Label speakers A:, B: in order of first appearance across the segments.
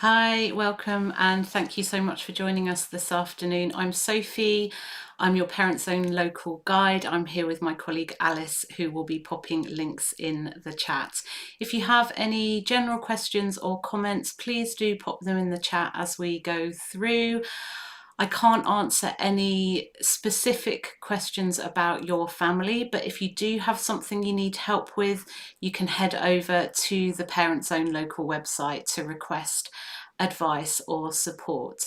A: Hi, welcome, and thank you so much for joining us this afternoon. I'm Sophie. I'm your Parents Own Local Guide. I'm here with my colleague Alice, who will be popping links in the chat. If you have any general questions or comments, please do pop them in the chat as we go through. I can't answer any specific questions about your family, but if you do have something you need help with, you can head over to the Parents Own Local website to request advice or support.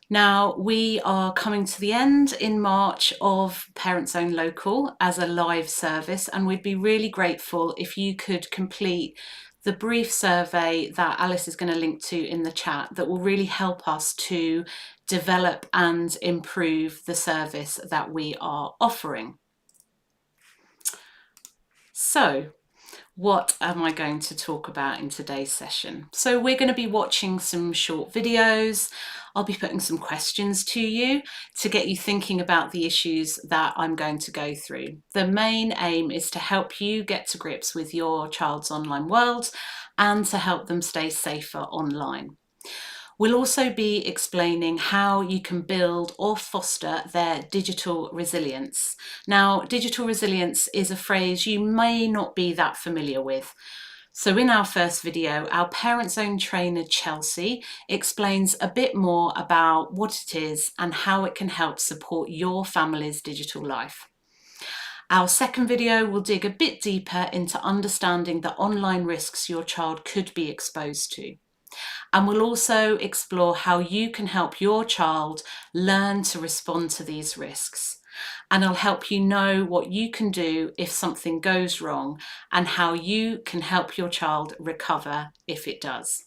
A: Now, we are coming to the end in March of Parents Own Local as a live service, and we'd be really grateful if you could complete the brief survey that Alice is going to link to in the chat that will really help us to develop and improve the service that we are offering. So, what am I going to talk about in today's session? So we're going to be watching some short videos. I'll be putting some questions to you to get you thinking about the issues that I'm going to go through. The main aim is to help you get to grips with your child's online world and to help them stay safer online. We'll also be explaining how you can build or foster their digital resilience. Now, digital resilience is a phrase you may not be that familiar with. So in our first video, our Parents Own trainer, Chelsea, explains a bit more about what it is and how it can help support your family's digital life. Our second video will dig a bit deeper into understanding the online risks your child could be exposed to. And we'll also explore how you can help your child learn to respond to these risks. And I'll help you know what you can do if something goes wrong and how you can help your child recover if it does.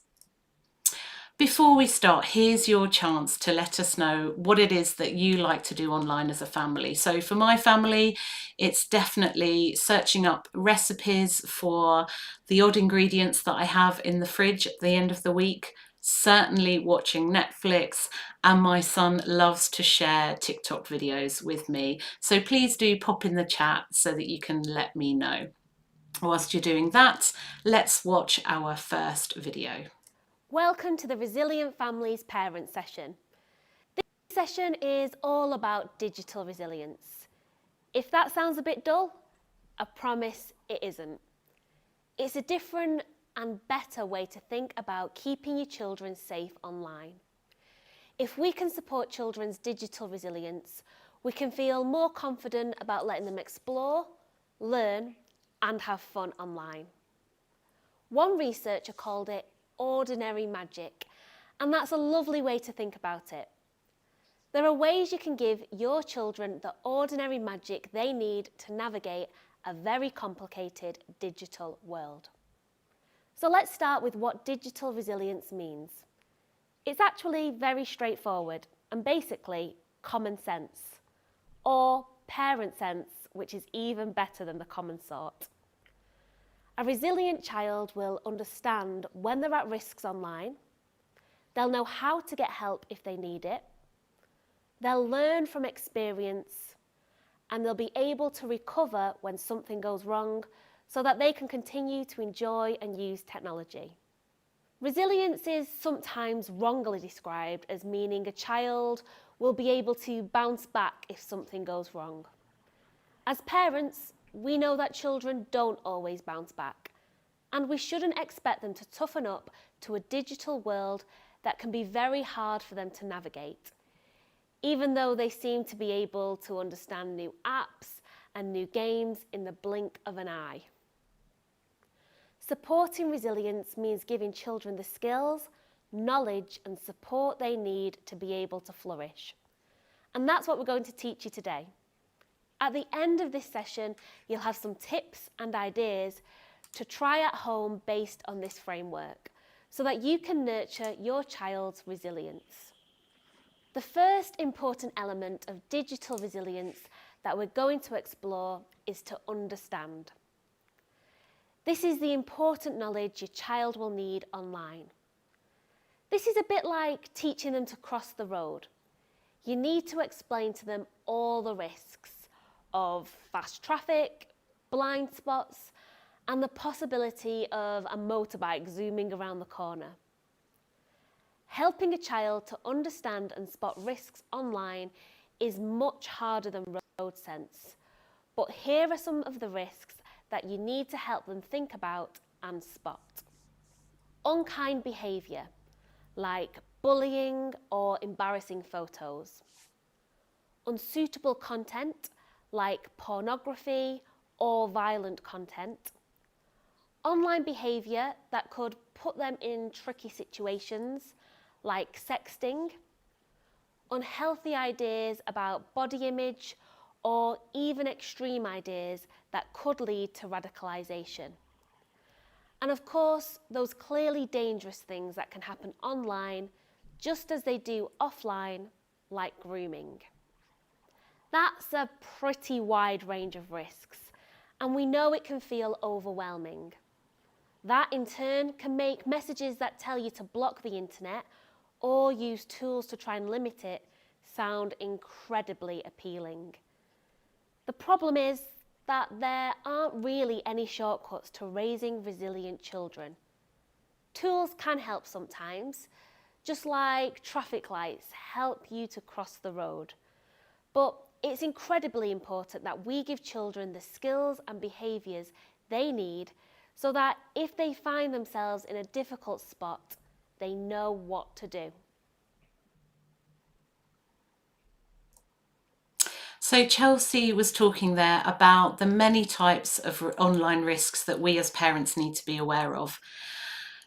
A: Before we start, here's your chance to let us know what it is that you like to do online as a family. So for my family, it's definitely searching up recipes for the odd ingredients that I have in the fridge at the end of the week, certainly watching Netflix, and my son loves to share TikTok videos with me. So please do pop in the chat so that you can let me know. Whilst you're doing that, let's watch our first video.
B: Welcome to the Resilient Families Parent Session. This session is all about digital resilience. If that sounds a bit dull, I promise it isn't. It's a different and better way to think about keeping your children safe online. If we can support children's digital resilience, we can feel more confident about letting them explore, learn, and have fun online. One researcher called it ordinary magic, and that's a lovely way to think about it. There are ways you can give your children the ordinary magic they need to navigate a very complicated digital world. So let's start with what digital resilience means. It's actually very straightforward and basically common sense, or parent sense, which is even better than the common sort. A resilient child will understand when they're at risks online. They'll know how to get help if they need it. They'll learn from experience, and they'll be able to recover when something goes wrong so that they can continue to enjoy and use technology. Resilience is sometimes wrongly described as meaning a child will be able to bounce back if something goes wrong. As parents, we know that children don't always bounce back, and we shouldn't expect them to toughen up to a digital world that can be very hard for them to navigate, even though they seem to be able to understand new apps and new games in the blink of an eye. Supporting resilience means giving children the skills, knowledge, and support they need to be able to flourish. And that's what we're going to teach you today. At the end of this session, you'll have some tips and ideas to try at home based on this framework so that you can nurture your child's resilience. The first important element of digital resilience that we're going to explore is to understand. This is the important knowledge your child will need online. This is a bit like teaching them to cross the road. You need to explain to them all the risks of fast traffic, blind spots, and the possibility of a motorbike zooming around the corner. Helping a child to understand and spot risks online is much harder than road sense. But here are some of the risks that you need to help them think about and spot. Unkind behaviour, like bullying or embarrassing photos. Unsuitable content, like pornography or violent content. Online behaviour that could put them in tricky situations, like sexting. Unhealthy ideas about body image or even extreme ideas that could lead to radicalisation. And of course, those clearly dangerous things that can happen online just as they do offline, like grooming. That's a pretty wide range of risks, and we know it can feel overwhelming. That in turn can make messages that tell you to block the internet or use tools to try and limit it sound incredibly appealing. The problem is that there aren't really any shortcuts to raising resilient children. Tools can help sometimes, just like traffic lights help you to cross the road. But it's incredibly important that we give children the skills and behaviours they need so that if they find themselves in a difficult spot, they know what to do.
A: So Chelsea was talking there about the many types of online risks that we as parents need to be aware of.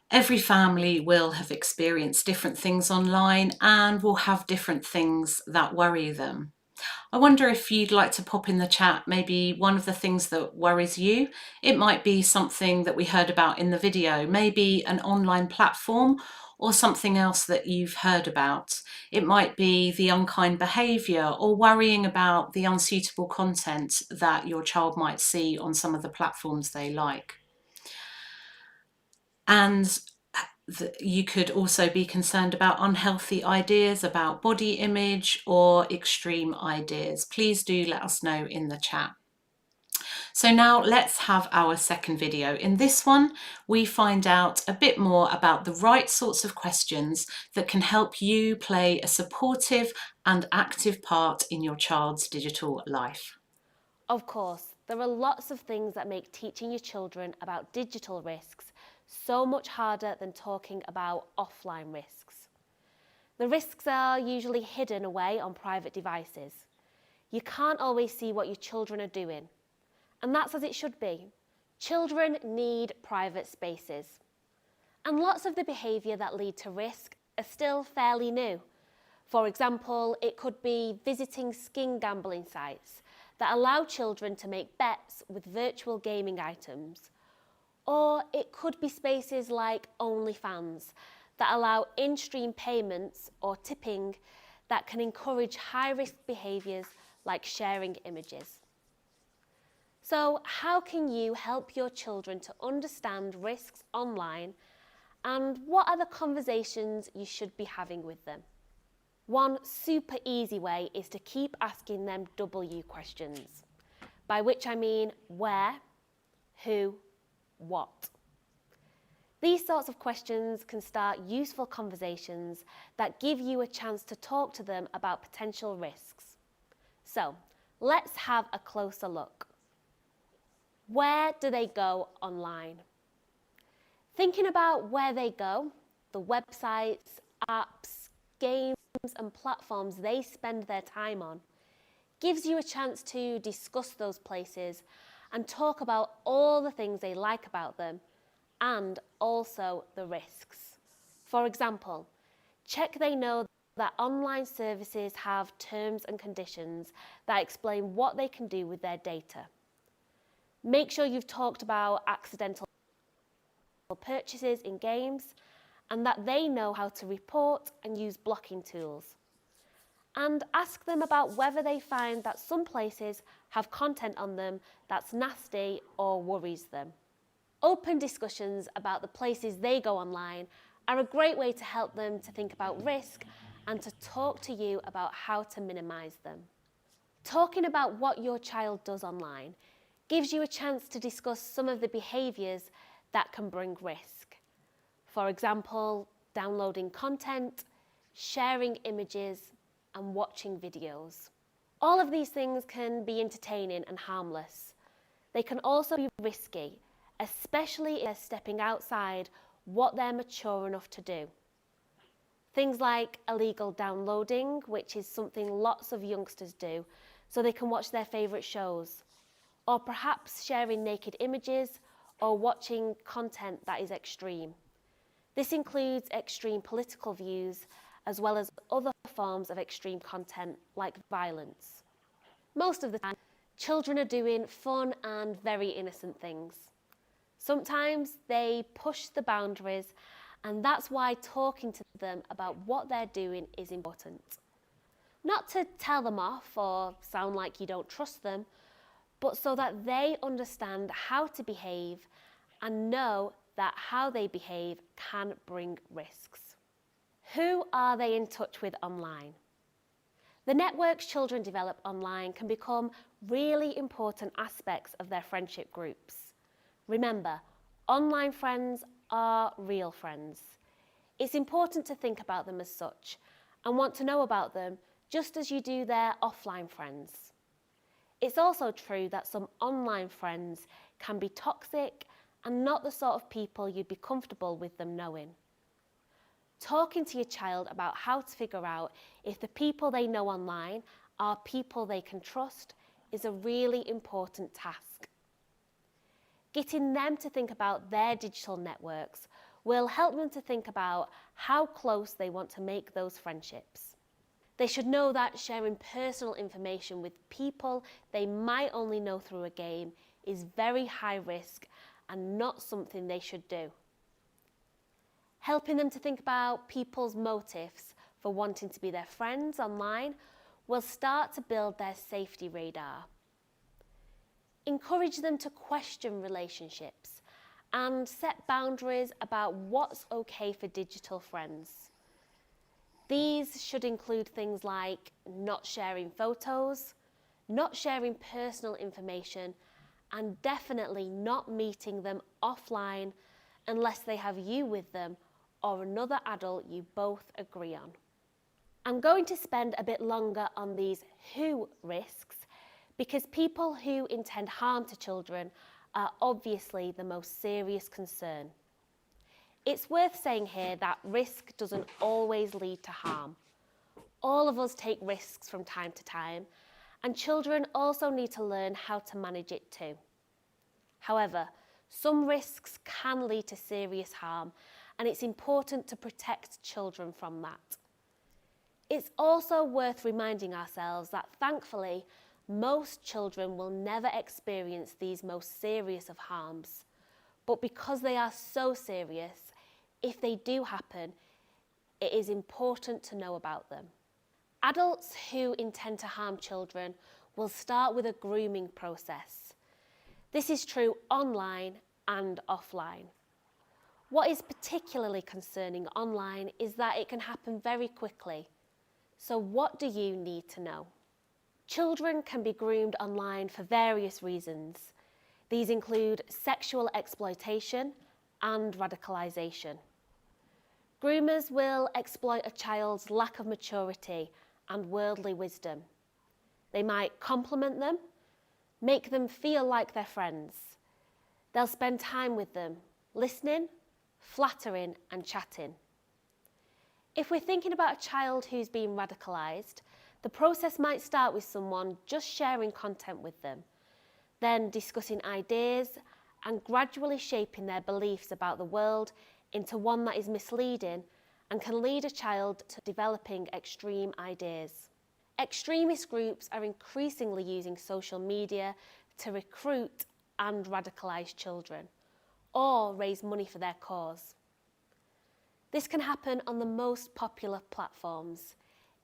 A: Every family will have experienced different things online and will have different things that worry them. I wonder if you'd like to pop in the chat maybe one of the things that worries you. It might be something that we heard about in the video, maybe an online platform or something else that you've heard about. It might be the unkind behaviour or worrying about the unsuitable content that your child might see on some of the platforms they like. And you could also be concerned about unhealthy ideas about body image or extreme ideas. Please do let us know in the chat. So now let's have our second video. In this one, we find out a bit more about the right sorts of questions that can help you play a supportive and active part in your child's digital life.
B: Of course, there are lots of things that make teaching your children about digital risks so much harder than talking about offline risks. The risks are usually hidden away on private devices. You can't always see what your children are doing, and that's as it should be. Children need private spaces. And lots of the behaviour that lead to risk are still fairly new. For example, it could be visiting skin gambling sites that allow children to make bets with virtual gaming items. Or it could be spaces like OnlyFans that allow in-stream payments or tipping that can encourage high-risk behaviours like sharing images. So how can you help your children to understand risks online, and what are the conversations you should be having with them? One super easy way is to keep asking them W questions, by which I mean where, who, what. These sorts of questions can start useful conversations that give you a chance to talk to them about potential risks. So, let's have a closer look. Where do they go online? Thinking about where they go, the websites, apps, games and platforms they spend their time on, gives you a chance to discuss those places and talk about all the things they like about them and also the risks. For example, check they know that online services have terms and conditions that explain what they can do with their data. Make sure you've talked about accidental purchases in games and that they know how to report and use blocking tools. And ask them about whether they find that some places have content on them that's nasty or worries them. Open discussions about the places they go online are a great way to help them to think about risk and to talk to you about how to minimise them. Talking about what your child does online gives you a chance to discuss some of the behaviours that can bring risk. For example, downloading content, sharing images, and watching videos. All of these things can be entertaining and harmless. They can also be risky, especially if they're stepping outside what they're mature enough to do. Things like illegal downloading, which is something lots of youngsters do, so they can watch their favourite shows, or perhaps sharing naked images or watching content that is extreme. This includes extreme political views as well as other forms of extreme content like violence. Most of the time, children are doing fun and very innocent things. Sometimes they push the boundaries, and that's why talking to them about what they're doing is important. Not to tell them off or sound like you don't trust them, but so that they understand how to behave and know that how they behave can bring risks. Who are they in touch with online? The networks children develop online can become really important aspects of their friendship groups. Remember, online friends are real friends. It's important to think about them as such and want to know about them just as you do their offline friends. It's also true that some online friends can be toxic and not the sort of people you'd be comfortable with them knowing. Talking to your child about how to figure out if the people they know online are people they can trust is a really important task. Getting them to think about their digital networks will help them to think about how close they want to make those friendships. They should know that sharing personal information with people they might only know through a game is very high risk and not something they should do. Helping them to think about people's motives for wanting to be their friends online will start to build their safety radar. Encourage them to question relationships and set boundaries about what's okay for digital friends. These should include things like not sharing photos, not sharing personal information, and definitely not meeting them offline unless they have you with them or another adult you both agree on. I'm going to spend a bit longer on these who risks because people who intend harm to children are obviously the most serious concern. It's worth saying here that risk doesn't always lead to harm. All of us take risks from time to time, and children also need to learn how to manage it too. However, some risks can lead to serious harm, and it's important to protect children from that. It's also worth reminding ourselves that thankfully, most children will never experience these most serious of harms. But because they are so serious, if they do happen, it is important to know about them. Adults who intend to harm children will start with a grooming process. This is true online and offline. What is particularly concerning online is that it can happen very quickly. So what do you need to know? Children can be groomed online for various reasons. These include sexual exploitation and radicalisation. Groomers will exploit a child's lack of maturity and worldly wisdom. They might compliment them, make them feel like they're friends. They'll spend time with them, listening, flattering and chatting. If we're thinking about a child who's been radicalised, the process might start with someone just sharing content with them, then discussing ideas and gradually shaping their beliefs about the world into one that is misleading and can lead a child to developing extreme ideas. Extremist groups are increasingly using social media to recruit and radicalise children or raise money for their cause. This can happen on the most popular platforms,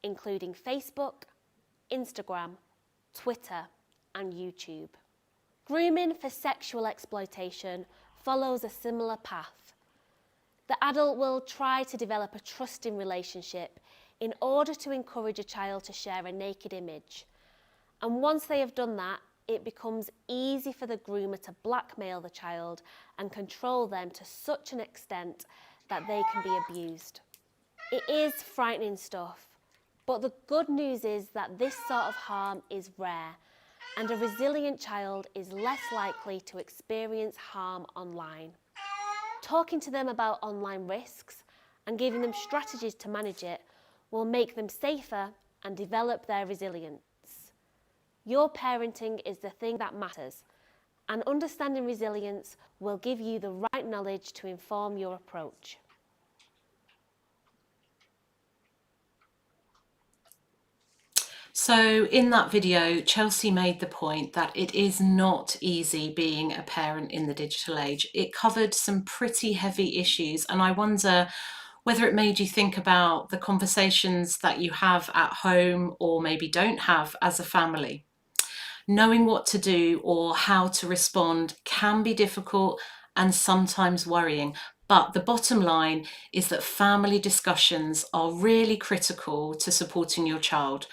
B: including Facebook, Instagram, Twitter, and YouTube. Grooming for sexual exploitation follows a similar path. The adult will try to develop a trusting relationship in order to encourage a child to share a naked image. And once they have done that, it becomes easy for the groomer to blackmail the child and control them to such an extent that they can be abused. It is frightening stuff, but the good news is that this sort of harm is rare, and a resilient child is less likely to experience harm online. Talking to them about online risks and giving them strategies to manage it will make them safer and develop their resilience. Your parenting is the thing that matters, and understanding resilience will give you the right knowledge to inform your approach.
A: So in that video, Chelsea made the point that it is not easy being a parent in the digital age. It covered some pretty heavy issues, and I wonder whether it made you think about the conversations that you have at home or maybe don't have as a family. Knowing what to do or how to respond can be difficult and sometimes worrying. But the bottom line is that family discussions are really critical to supporting your child.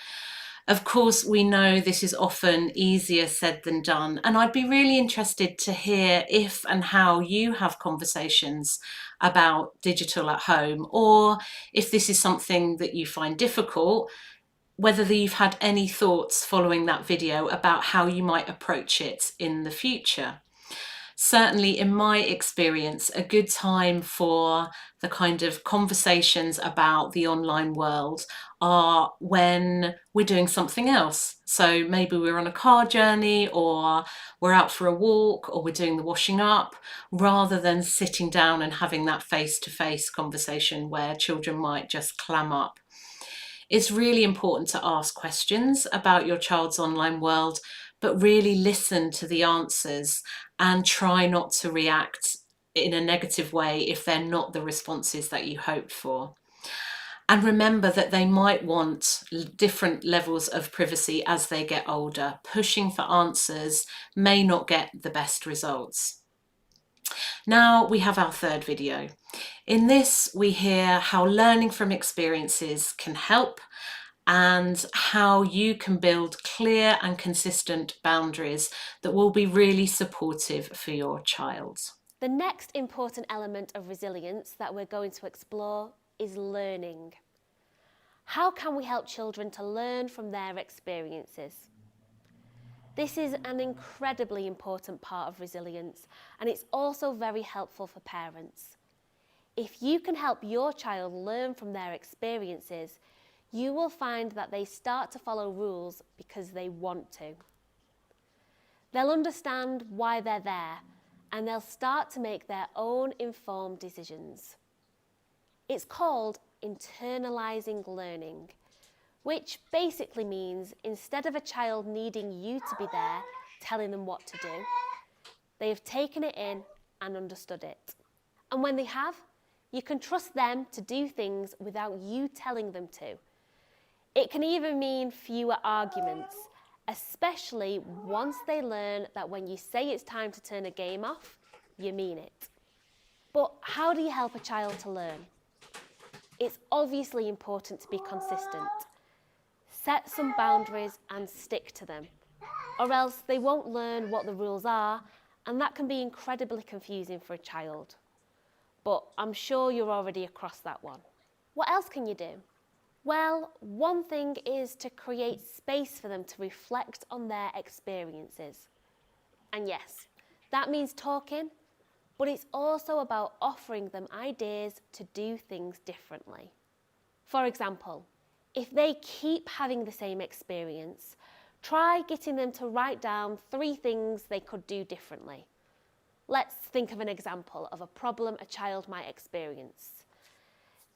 A: Of course, we know this is often easier said than done, and I'd be really interested to hear if and how you have conversations about digital at home, or if this is something that you find difficult, whether you've had any thoughts following that video about how you might approach it in the future. Certainly, in my experience, a good time for the kind of conversations about the online world are when we're doing something else. So maybe we're on a car journey, or we're out for a walk, or we're doing the washing up, rather than sitting down and having that face-to-face conversation where children might just clam up. It's really important to ask questions about your child's online world, but really listen to the answers and try not to react in a negative way if they're not the responses that you hoped for. And remember that they might want different levels of privacy as they get older. Pushing for answers may not get the best results. Now we have our third video. In this, we hear how learning from experiences can help and how you can build clear and consistent boundaries that will be really supportive for your child.
B: The next important element of resilience that we're going to explore is learning. How can we help children to learn from their experiences? This is an incredibly important part of resilience, and it's also very helpful for parents. If you can help your child learn from their experiences, you will find that they start to follow rules because they want to. They'll understand why they're there, and they'll start to make their own informed decisions. It's called internalizing learning, which basically means instead of a child needing you to be there telling them what to do, they have taken it in and understood it. And when they have, you can trust them to do things without you telling them to. It can even mean fewer arguments, especially once they learn that when you say it's time to turn a game off, you mean it. But how do you help a child to learn? It's obviously important to be consistent. Set some boundaries and stick to them, or else they won't learn what the rules are, and that can be incredibly confusing for a child. But I'm sure you're already across that one. What else can you do? Well, one thing is to create space for them to reflect on their experiences. And yes, that means talking, but it's also about offering them ideas to do things differently. For example, if they keep having the same experience, try getting them to write down 3 things they could do differently. Let's think of an example of a problem a child might experience.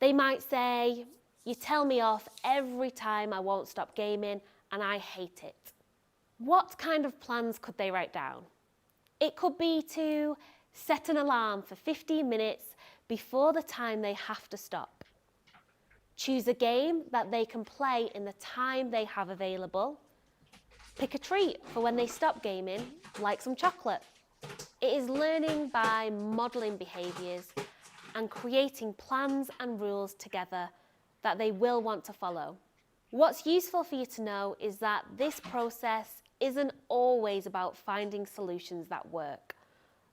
B: They might say, "You tell me off every time I won't stop gaming and I hate it." What kind of plans could they write down? It could be to set an alarm for 15 minutes before the time they have to stop. Choose a game that they can play in the time they have available. Pick a treat for when they stop gaming, like some chocolate. It is learning by modelling behaviours and creating plans and rules together that they will want to follow. What's useful for you to know is that this process isn't always about finding solutions that work,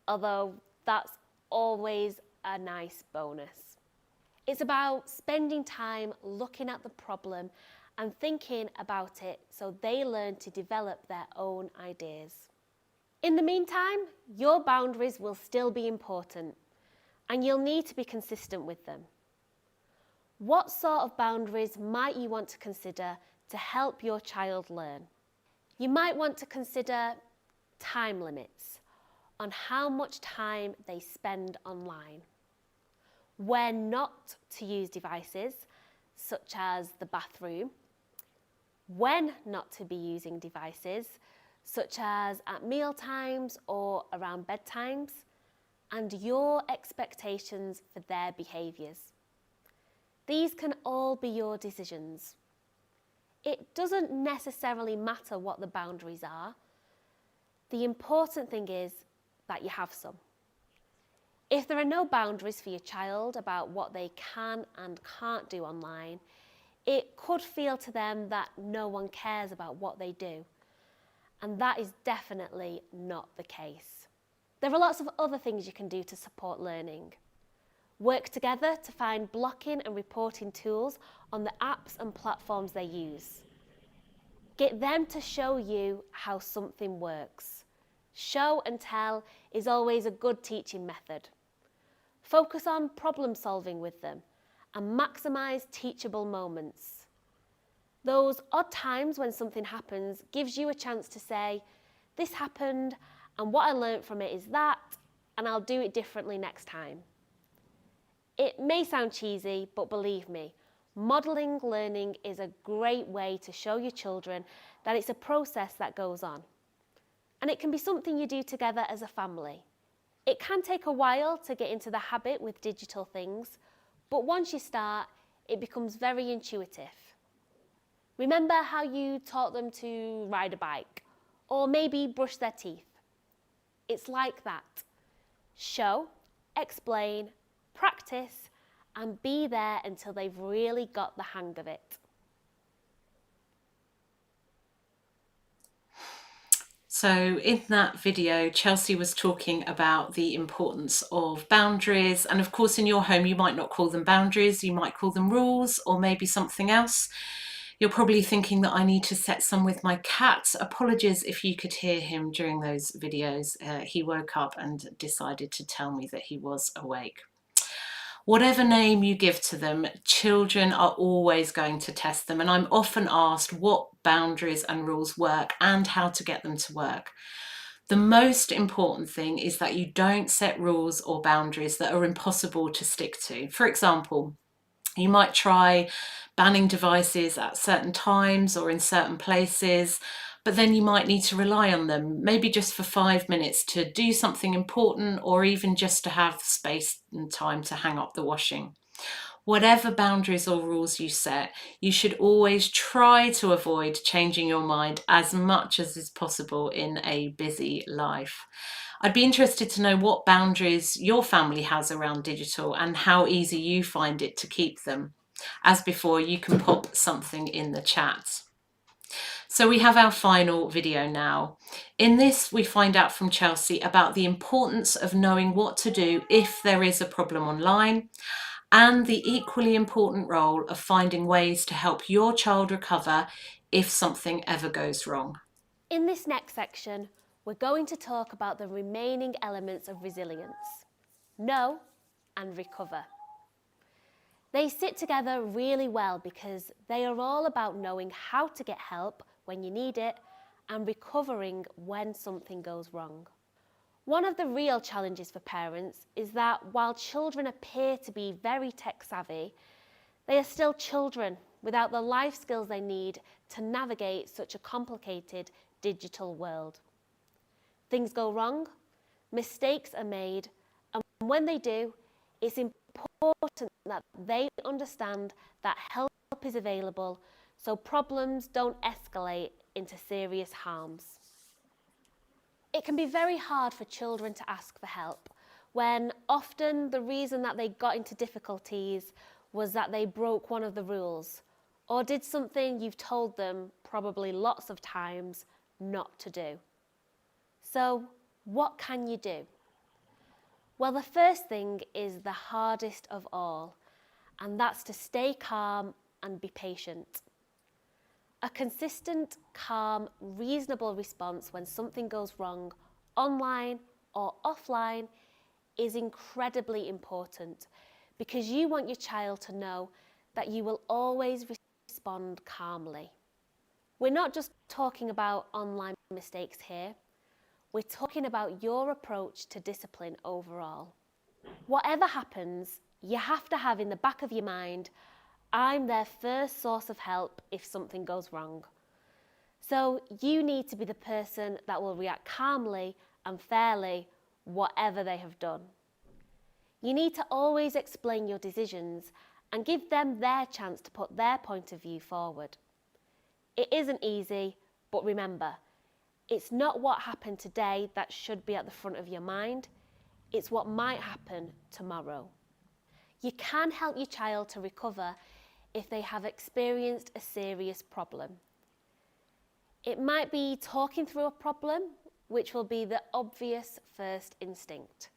B: although that's always a nice bonus. It's about spending time looking at the problem and thinking about it so they learn to develop their own ideas. In the meantime, your boundaries will still be important and you'll need to be consistent with them. What sort of boundaries might you want to consider to help your child learn? You might want to consider time limits on how much time they spend online, where not to use devices, such as the bathroom, when not to be using devices, such as at meal times or around bedtimes, and your expectations for their behaviours. These can all be your decisions. It doesn't necessarily matter what the boundaries are. The important thing is that you have some. If there are no boundaries for your child about what they can and can't do online, it could feel to them that no one cares about what they do. And that is definitely not the case. There are lots of other things you can do to support learning. Work together to find blocking and reporting tools on the apps and platforms they use. Get them to show you how something works. Show and tell is always a good teaching method. Focus on problem solving with them and maximise teachable moments. Those odd times when something happens gives you a chance to say, this happened and what I learnt from it is that, and I'll do it differently next time. It may sound cheesy, but believe me, modelling learning is a great way to show your children that it's a process that goes on. And it can be something you do together as a family. It can take a while to get into the habit with digital things, but once you start, it becomes very intuitive. Remember how you taught them to ride a bike, or maybe brush their teeth? It's like that. Show, explain, practice, and be there until they've really got the hang of it.
A: So in that video, Chelsea was talking about the importance of boundaries. And of course, in your home, you might not call them boundaries, you might call them rules or maybe something else. You're probably thinking that I need to set some with my cat. Apologies if you could hear him during those videos. He woke up and decided to tell me that he was awake. Whatever name you give to them, children are always going to test them. And I'm often asked what boundaries and rules work and how to get them to work. The most important thing is that you don't set rules or boundaries that are impossible to stick to. For example, you might try banning devices at certain times or in certain places, but then you might need to rely on them, maybe just for 5 minutes to do something important or even just to have space and time to hang up the washing. Whatever boundaries or rules you set, you should always try to avoid changing your mind as much as is possible in a busy life. I'd be interested to know what boundaries your family has around digital and how easy you find it to keep them. As before, you can pop something in the chat. So we have our final video now. In this, we find out from Chelsea about the importance of knowing what to do if there is a problem online, and the equally important role of finding ways to help your child recover if something ever goes wrong.
B: In this next section, we're going to talk about the remaining elements of resilience: know and recover. They sit together really well because they are all about knowing how to get help when you need it and recovering when something goes wrong. One of the real challenges for parents is that while children appear to be very tech savvy, they are still children without the life skills they need to navigate such a complicated digital world. Things go wrong, mistakes are made, and when they do, it's important that they understand that help is available so problems don't escalate into serious harms. It can be very hard for children to ask for help when often the reason that they got into difficulties was that they broke one of the rules or did something you've told them probably lots of times not to do. So, what can you do? Well, the first thing is the hardest of all, and that's to stay calm and be patient. A consistent, calm, reasonable response when something goes wrong, online or offline, is incredibly important because you want your child to know that you will always respond calmly. We're not just talking about online mistakes here, we're talking about your approach to discipline overall. Whatever happens, you have to have in the back of your mind, I'm their first source of help if something goes wrong. So you need to be the person that will react calmly and fairly, whatever they have done. You need to always explain your decisions and give them their chance to put their point of view forward. It isn't easy, but remember, it's not what happened today that should be at the front of your mind, it's what might happen tomorrow. You can help your child to recover if they have experienced a serious problem. It might be talking through a problem, which will be the obvious first instinct.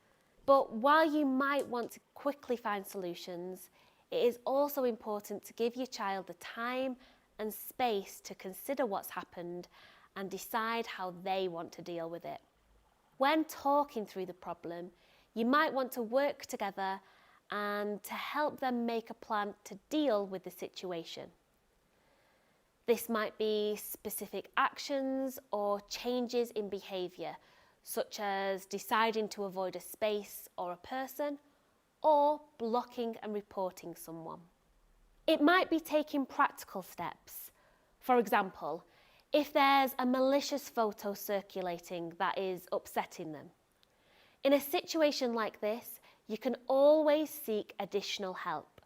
B: But while you might want to quickly find solutions, it is also important to give your child the time and space to consider what's happened and decide how they want to deal with it. When talking through the problem, you might want to work together and to help them make a plan to deal with the situation. This might be specific actions or changes in behaviour, such as deciding to avoid a space or a person, or blocking and reporting someone. It might be taking practical steps. For example, if there's a malicious photo circulating that is upsetting them. In a situation like this, you can always seek additional help.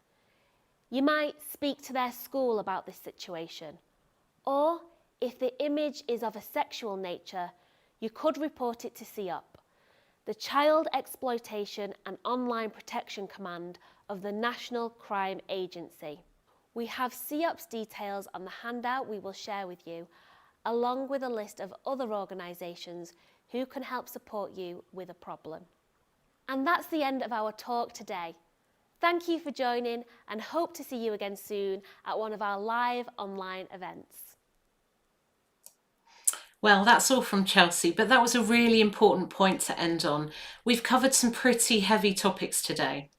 B: You might speak to their school about this situation, or if the image is of a sexual nature, you could report it to CEOP, the Child Exploitation and Online Protection Command of the National Crime Agency. We have CEOP's details on the handout we will share with you, along with a list of other organisations who can help support you with a problem. And that's the end of our talk today. Thank you for joining and hope to see you again soon at one of our live online events.
A: Well, that's all from Chelsea, but that was a really important point to end on. We've covered some pretty heavy topics today.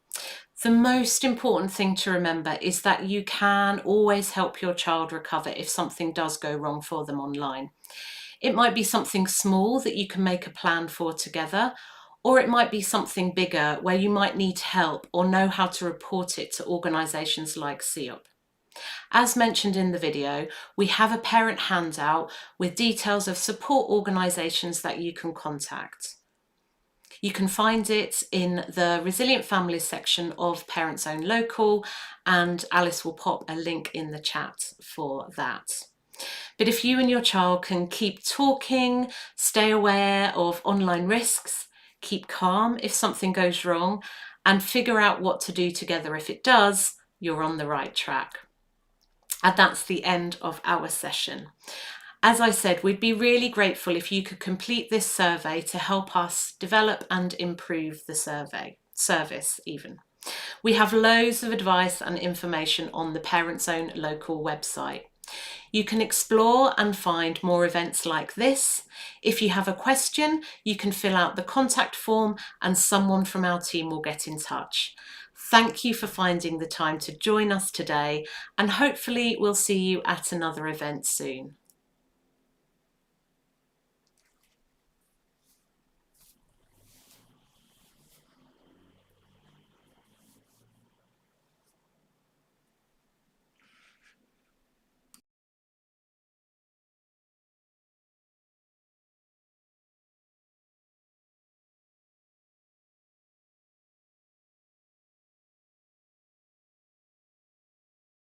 A: The most important thing to remember is that you can always help your child recover if something does go wrong for them online. It might be something small that you can make a plan for together, or it might be something bigger where you might need help or know how to report it to organisations like CEOP. As mentioned in the video, we have a parent handout with details of support organisations that you can contact. You can find it in the Resilient Families section of Parents Own Local, and Alice will pop a link in the chat for that. But if you and your child can keep talking, stay aware of online risks, keep calm if something goes wrong, and figure out what to do together if it does, you're on the right track. And that's the end of our session. As I said, we'd be really grateful if you could complete this survey to help us develop and improve the service even. We have loads of advice and information on the Parents Own Local website. You can explore and find more events like this. If you have a question, you can fill out the contact form and someone from our team will get in touch. Thank you for finding the time to join us today, and hopefully we'll see you at another event soon.